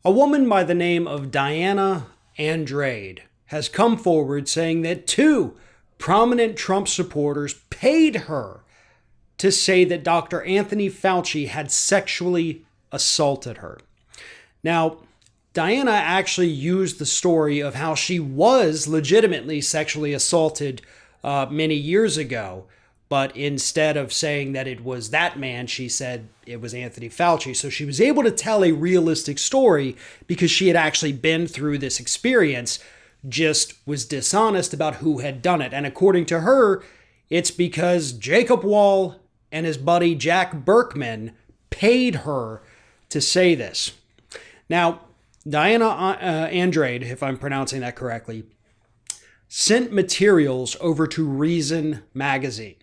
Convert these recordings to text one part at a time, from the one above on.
A woman by the name of Diana Andrade has come forward saying that two prominent Trump supporters paid her to say that Dr. Anthony Fauci had sexually assaulted her. Now, Diana actually used the story of how she was legitimately sexually assaulted many years ago. But instead of saying that it was that man, she said it was Anthony Fauci. So she was able to tell a realistic story because she had actually been through this experience, just was dishonest about who had done it. And according to her, it's because Jacob Wohl and his buddy Jack Berkman paid her to say this. Now, Diana Andrade, if I'm pronouncing that correctly, sent materials over to Reason magazine,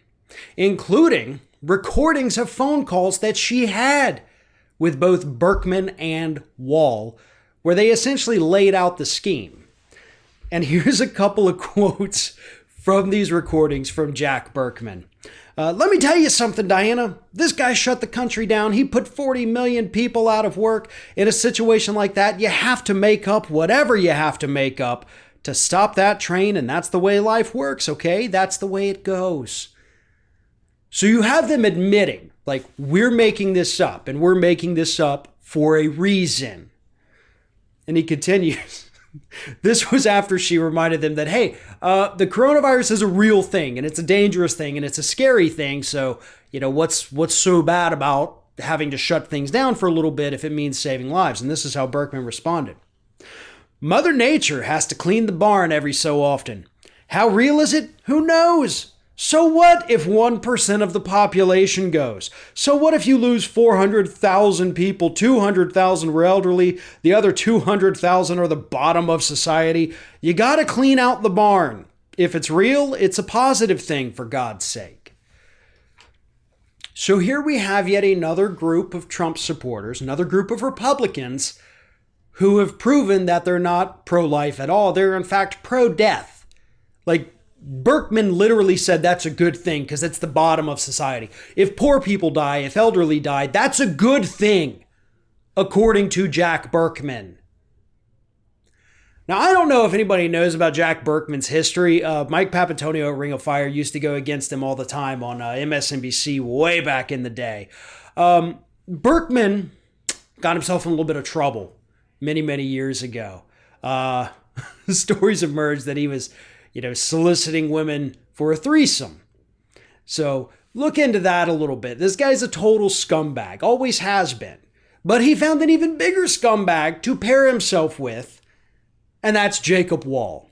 including recordings of phone calls that she had with both Berkman and Wohl, where they essentially laid out the scheme. And here's a couple of quotes from these recordings from Jack Berkman. Let me tell you something, Diana. This guy shut the country down. He put 40 million people out of work. In a situation like that, you have to make up whatever you have to make up to stop that train, and that's the way life works, okay? That's the way it goes. So you have them admitting, like, we're making this up, and we're making this up for a reason. And he continues. This was after she reminded them that, hey, the coronavirus is a real thing, and it's a dangerous thing, and it's a scary thing. So, what's so bad about having to shut things down for a little bit if it means saving lives? And this is how Berkman responded. Mother Nature has to clean the barn every so often. How real is it? Who knows? So what if 1% of the population goes? So what if you lose 400,000 people, 200,000 were elderly, the other 200,000 are the bottom of society? You got to clean out the barn. If it's real, it's a positive thing, for God's sake. So here we have yet another group of Trump supporters, another group of Republicans who have proven that they're not pro-life at all. They're in fact pro-death. Like, Berkman literally said that's a good thing because it's the bottom of society. If poor people die, if elderly die, that's a good thing, according to Jack Berkman. Now, I don't know if anybody knows about Jack Berkman's history. Mike Papantonio at Ring of Fire used to go against him all the time on MSNBC way back in the day. Berkman got himself in a little bit of trouble many, many years ago. Stories emerged that he was soliciting women for a threesome. So look into that a little bit. This guy's a total scumbag, always has been. But he found an even bigger scumbag to pair himself with, and that's Jacob Wohl.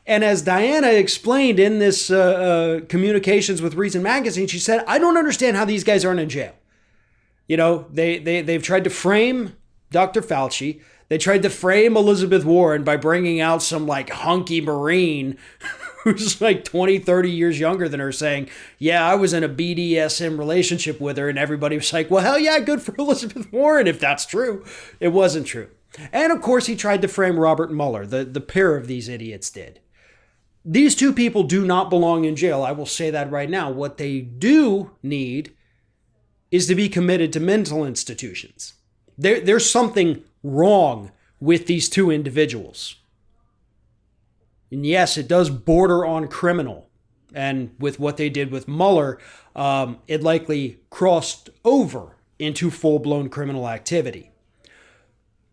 And as Diana explained in this Communications with Reason magazine, she said, I don't understand how these guys aren't in jail. They've tried to frame Dr. Fauci. They tried to frame Elizabeth Warren by bringing out some hunky Marine who's 20, 30 years younger than her saying, yeah, I was in a BDSM relationship with her. And everybody was like, well, hell yeah, good for Elizabeth Warren if that's true. It wasn't true. And of course, he tried to frame Robert Mueller. The pair of these idiots did. These two people do not belong in jail. I will say that right now. What they do need is to be committed to mental institutions. There's something wrong with these two individuals. And yes, it does border on criminal. And with what they did with Mueller, it likely crossed over into full-blown criminal activity.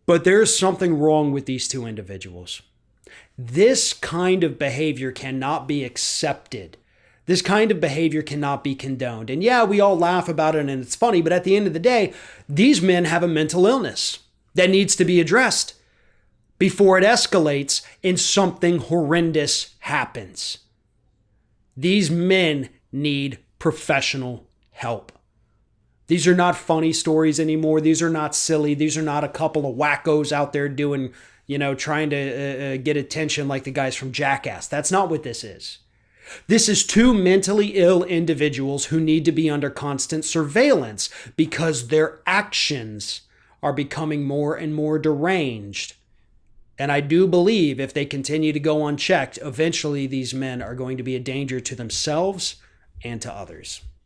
But there's something wrong with these two individuals. This kind of behavior cannot be accepted. This kind of behavior cannot be condoned. And yeah, we all laugh about it and it's funny, but at the end of the day, these men have a mental illness that needs to be addressed before it escalates and something horrendous happens. These men need professional help. These are not funny stories anymore. These are not silly. These are not a couple of wackos out there doing, trying to get attention like the guys from Jackass. That's not what this is. This is two mentally ill individuals who need to be under constant surveillance because their actions are becoming more and more deranged. And I do believe if they continue to go unchecked, eventually these men are going to be a danger to themselves and to others.